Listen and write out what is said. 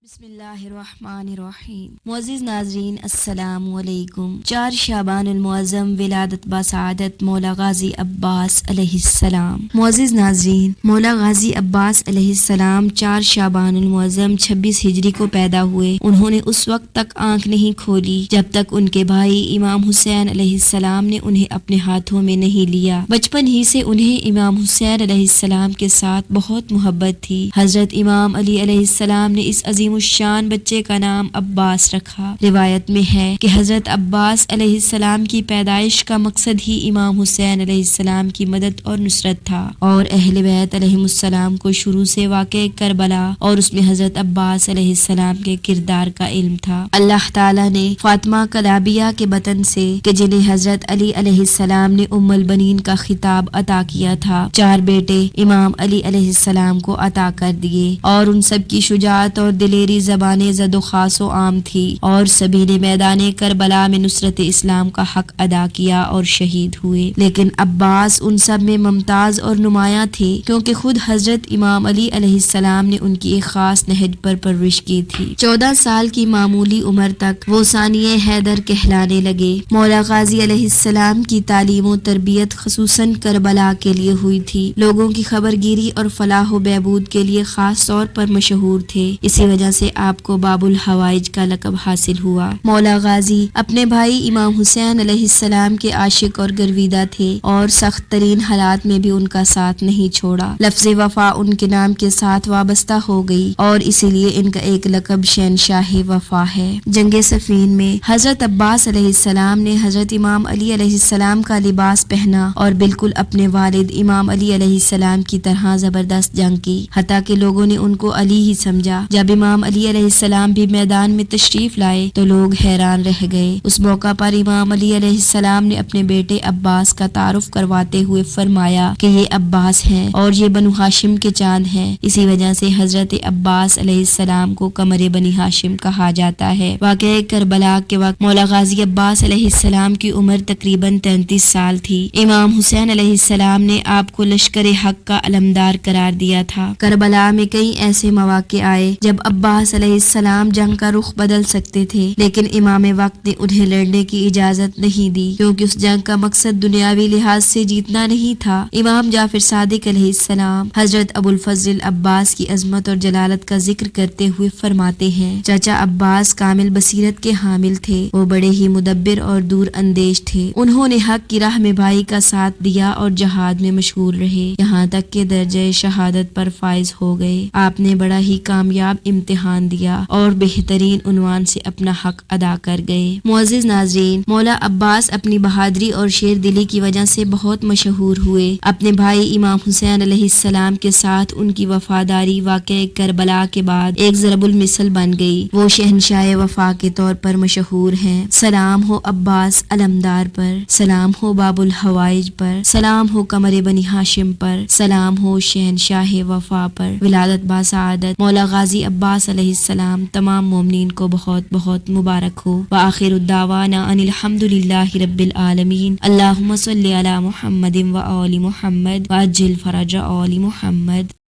بسم اللہ الرحمن الرحیم۔ معزز ناظرین السلام علیکم۔ 4 شعبان المعظم ولادت بسعادت مولا غازی عباس علیہ السلام۔ معزز ناظرین، مولا غازی عباس علیہ السلام 4 شعبان المعظم 26 ہجری کو پیدا ہوئے۔ انہوں نے اس وقت تک آنکھ نہیں کھولی جب تک ان کے بھائی امام حسین علیہ السلام نے انہیں اپنے ہاتھوں میں نہیں لیا۔ بچپن ہی سے انہیں امام حسین علیہ السلام کے ساتھ بہت محبت تھی۔ حضرت امام علی علیہ السلام نے اس عظیم الشان بچے کا نام عباس رکھا۔ روایت میں ہے کہ حضرت عباس علیہ السلام کی پیدائش کا مقصد ہی امام حسین علیہ السلام کی مدد اور نصرت تھا، اور اہل بیت علیہ السلام کو شروع سے واقع کربلا اور اس میں حضرت عباس علیہ السلام کے کردار کا علم تھا۔ اللہ تعالیٰ نے فاطمہ کلابیہ کے بطن سے کہ جنہیں حضرت علی علیہ السلام نے ام البنین کا خطاب عطا کیا تھا، 4 بیٹے امام علی علیہ السلام کو عطا کر دیے، اور ان سب کی شجاعت اور دلیری زبانیں زد و خاص و عام تھی، اور سبھی نے میدان کربلا میں نصرت اسلام کا حق ادا کیا اور شہید ہوئے۔ لیکن عباس ان سب میں ممتاز اور نمایاں تھے، کیونکہ خود حضرت امام علی علیہ السلام نے ان کی ایک خاص نہج پر پرورش کی تھی۔ 14 سال کی معمولی عمر تک وہ ثانی حیدر کہلانے لگے۔ مولا غازی علیہ السلام کی تعلیم و تربیت خصوصاً کربلا کے لیے ہوئی تھی۔ لوگوں کی خبر گیری اور فلاح و بہبود کے لیے خاص طور پر مشہور تھے، اسی وجہ سے آپ کو باب الحوائج کا لقب حاصل ہوا۔ مولا غازی اپنے بھائی امام حسین علیہ السلام کے عاشق اور گرویدہ تھے، اور سخت ترین حالات میں بھی ان کا ساتھ نہیں چھوڑا۔ لفظ وفا ان کے نام کے ساتھ وابستہ ہو گئی، اور اسی لیے ان کا ایک لقب شہنشاہ وفا ہے۔ جنگ صفین میں حضرت عباس علیہ السلام نے حضرت امام علی علیہ السلام کا لباس پہنا اور بالکل اپنے والد امام علی علیہ السلام کی طرح زبردست جنگ کی، حتیٰ کہ لوگوں نے ان کو علی ہی سمجھا۔ جب امام علی علیہ السلام بھی میدان میں تشریف لائے تو لوگ حیران رہ گئے۔ اس موقع پر امام علی علیہ السلام نے اپنے بیٹے عباس کا تعارف کرواتے ہوئے فرمایا کہ یہ عباس ہیں اور یہ بنو ہاشم کے چاند ہیں۔ اسی وجہ سے حضرت عباس علیہ السلام کو قمر بنی ہاشم کہا جاتا ہے۔ واقعہ کربلا کے وقت مولا غازی عباس علیہ السلام کی عمر تقریباً 33 سال تھی۔ امام حسین علیہ السلام نے آپ کو لشکر حق کا علمدار قرار دیا تھا۔ کربلا میں کئی ایسے مواقع آئے جب عباس علیہ السلام جنگ کا رخ بدل سکتے تھے، لیکن امام وقت نے انہیں لڑنے کی اجازت نہیں دی، کیونکہ اس جنگ کا مقصد دنیاوی لحاظ سے جیتنا نہیں تھا۔ امام جعفر صادق علیہ السلام حضرت ابو الفضل عباس کی عظمت اور جلالت کا ذکر کرتے ہوئے فرماتے ہیں، چچا عباس کامل بصیرت کے حامل تھے، وہ بڑے ہی مدبر اور دور اندیش تھے۔ انہوں نے حق کی راہ میں بھائی کا ساتھ دیا اور جہاد میں مشغول رہے، یہاں تک کہ درجہ شہادت پر فائز ہو گئے۔ آپ نے بڑا ہی کامیاب امتحان دیا اور بہترین عنوان سے اپنا حق ادا کر گئے۔ معزز ناظرین، مولا عباس اپنی بہادری اور شیر دلی کی وجہ سے بہت مشہور ہوئے۔ اپنے بھائی امام حسین علیہ السلام کے ساتھ ان کی وفاداری واقع کربلا کے بعد ایک ضرب المثل بن گئی۔ وہ شہنشاہ وفا کے طور پر مشہور ہیں۔ سلام ہو عباس علمدار پر، سلام ہو باب الحوائج پر، سلام ہو قمر بنی ہاشم پر، سلام ہو شہنشاہ وفا پر۔ ولادت بسعادت مولا غازی عباس علیہ السلام تمام مومنین کو بہت بہت مبارک ہو۔ وآخر الدعوانا ان الحمد للہ رب العالمین۔ اللہم صلی علی محمد و آل محمد وعجل فرج آل محمد۔